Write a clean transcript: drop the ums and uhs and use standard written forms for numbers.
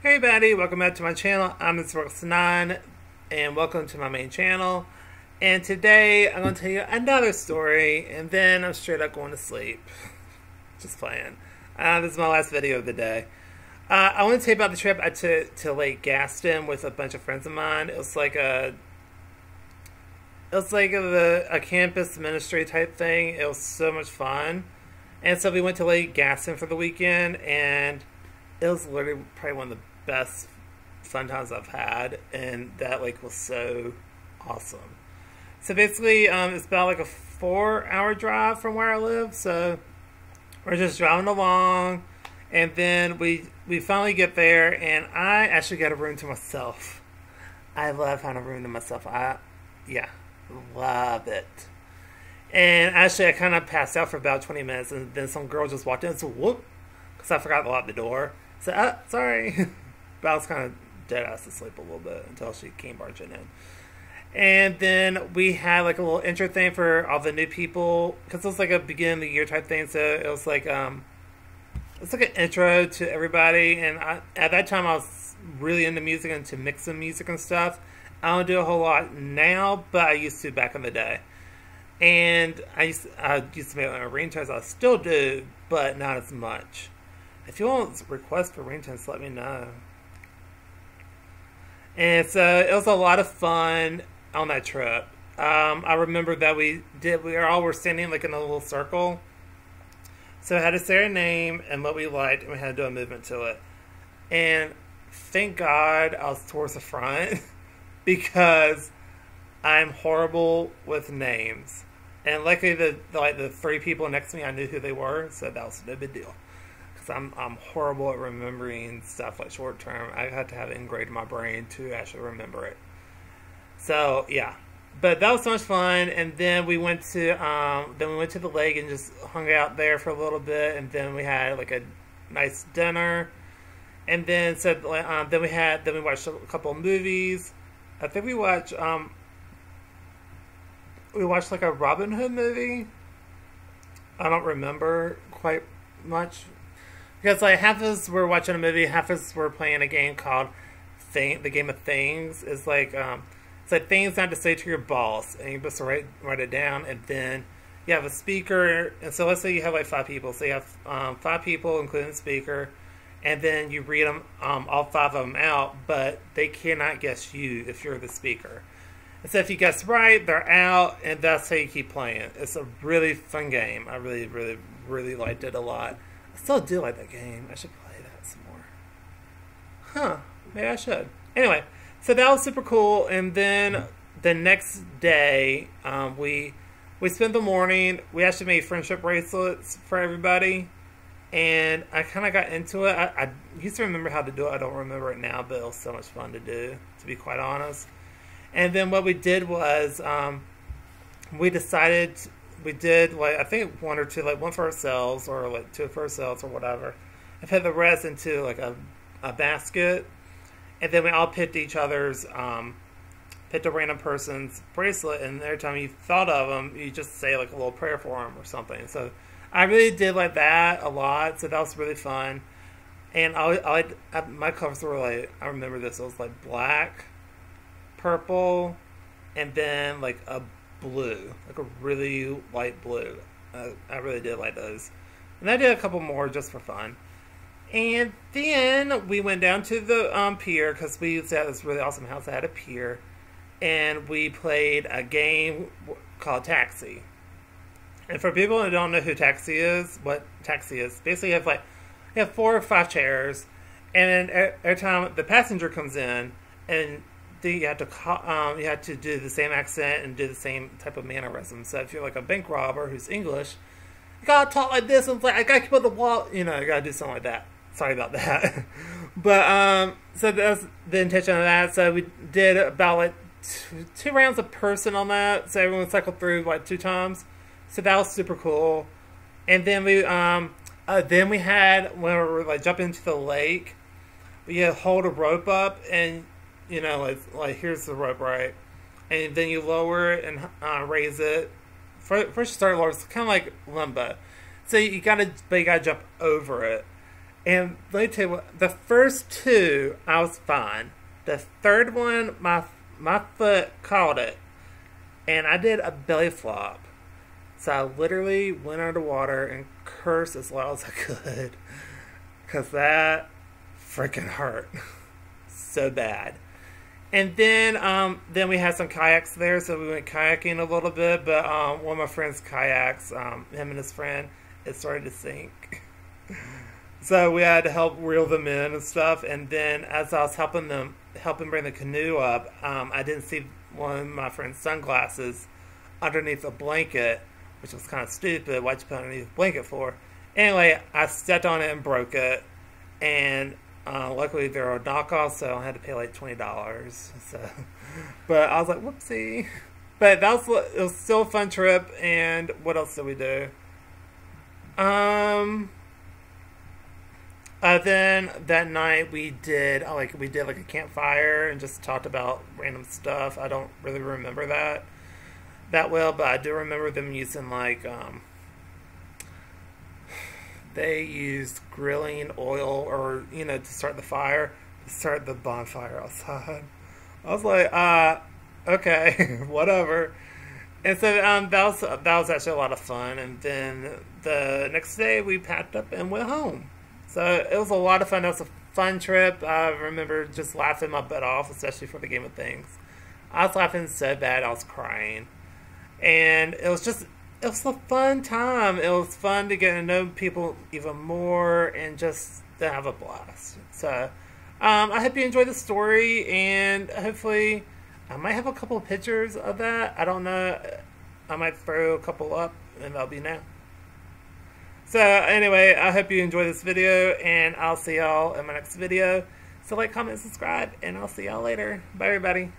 Hey everybody, welcome back to my channel. I'm Mcrocks9 and welcome to my main channel. And today I'm going to tell you another story and then I'm straight up going to sleep. Just playing. This is my last video of the day. I want to tell you about the trip I took to Lake Gaston with a bunch of friends of mine. It was like a campus ministry type thing. It was so much fun. And so we went to Lake Gaston for the weekend and it was literally probably one of the best fun times I've had, and that lake was so awesome. So basically, it's about like a 4-hour drive from where I live. So we're just driving along, and then we finally get there, and I actually got a room to myself. I love having a room to myself. Yeah, love it. And actually, I kind of passed out for about 20 minutes, and then some girl just walked in, so whoop, because I forgot to lock the door. So, sorry. But I was kind of dead ass asleep a little bit until she came barging in. And then we had like a little intro thing for all the new people, because it was like a beginning of the year type thing. So it was like an intro to everybody. And at that time I was really into music and into mixing music and stuff. I don't do a whole lot now, but I used to back in the day. And I used to make my own ringtones. I still do, but not as much. If you want requests for ringtones, let me know. And so it was a lot of fun on that trip. I remember that we all were standing like in a little circle. So I had to say our name and what we liked, and we had to do a movement to it. And thank God I was towards the front because I'm horrible with names. And luckily the 3 people next to me, I knew who they were, so that was no big deal. Because I'm horrible at remembering stuff like short term. I had to have it ingrained in my brain to actually remember it. So yeah, but that was so much fun. And then we went to the lake and just hung out there for a little bit. And then we had like a nice dinner. And then then we watched a couple of movies. I think we watched like a Robin Hood movie. I don't remember quite much. Because like half of us were watching a movie, half of us were playing a game called the Game of Things. It's like things not to say to your boss, and you just write it down, and then you have a speaker. And so let's say you have like 5 people. So you have 5 people, including the speaker, and then you read them all 5 of them out, but they cannot guess you if you're the speaker. And so if you guess right, they're out, and that's how you keep playing. It's a really fun game. I really, really, really liked it a lot. I still do like that game. I should play that some more. Huh. Maybe I should. Anyway, so that was super cool. And then the next day, we spent the morning. We actually made friendship bracelets for everybody. And I kind of got into it. I used to remember how to do it. I don't remember it now, but it was so much fun to do, to be quite honest. And then what we did was we decided... We did, like, I think 1 or 2, like, 1 for ourselves, or, like, 2 for ourselves, or whatever. And put the rest into, like, a basket. And then we all picked each other's, picked a random person's bracelet, and every time you thought of them, you just say, like, a little prayer for them or something. So I really did like that a lot, so that was really fun. And my colors were, like, I remember this, it was, like, black, purple, and then, like, a blue, like a really light blue. I really did like those. And I did a couple more just for fun. And then we went down to the pier, because we had this really awesome house that had a pier. And we played a game called Taxi. And for people who don't know who Taxi is, what Taxi is, basically you have 4 or 5 chairs. And then every time the passenger comes in, and you had to do the same accent and do the same type of mannerism. So if you're like a bank robber who's English, you gotta talk like this, and it's like, I gotta keep up the wall, you know, you gotta do something like that. Sorry about that. But so that's the intention of that. So we did about like two rounds a person on that. So everyone cycled through like 2 times. So that was super cool. And then we had, when we were like jumping into the lake, we had to hold a rope up, and you know, like here's the rope, right? And then you lower it and raise it. First you start lower, it's kind of like limbo. So you gotta jump over it. And let me tell you what, the first two, I was fine. The third one, my foot caught it. And I did a belly flop. So I literally went underwater and cursed as loud as I could. Because that freaking hurt. So bad. And then we had some kayaks there, so we went kayaking a little bit. But one of my friend's kayaks, him and his friend, it started to sink. So we had to help reel them in and stuff. And then as I was helping bring the canoe up, I didn't see one of my friend's sunglasses underneath a blanket, which was kind of stupid. Why'd you put it underneath a blanket for? Anyway, I stepped on it and broke it. And luckily they were knockoffs, so I had to pay like $20. So, but I was like, whoopsie. But it was still a fun trip. And what else did we do? Then that night we did like a campfire and just talked about random stuff. I don't really remember that well, but I do remember them using like they used grilling oil or to start the fire, to start the bonfire outside. I was like, okay, whatever. And so that was actually a lot of fun. And then the next day we packed up and went home. So it was a lot of fun. It was a fun trip. I remember just laughing my butt off, especially for the Game of Things. I was laughing so bad I was crying. And it was a fun time. It was fun to get to know people even more and just to have a blast. So I hope you enjoyed the story, and hopefully I might have a couple of pictures of that. I don't know. I might throw a couple up, and that'll be now. So anyway, I hope you enjoyed this video, and I'll see y'all in my next video. So like, comment, subscribe, and I'll see y'all later. Bye, everybody.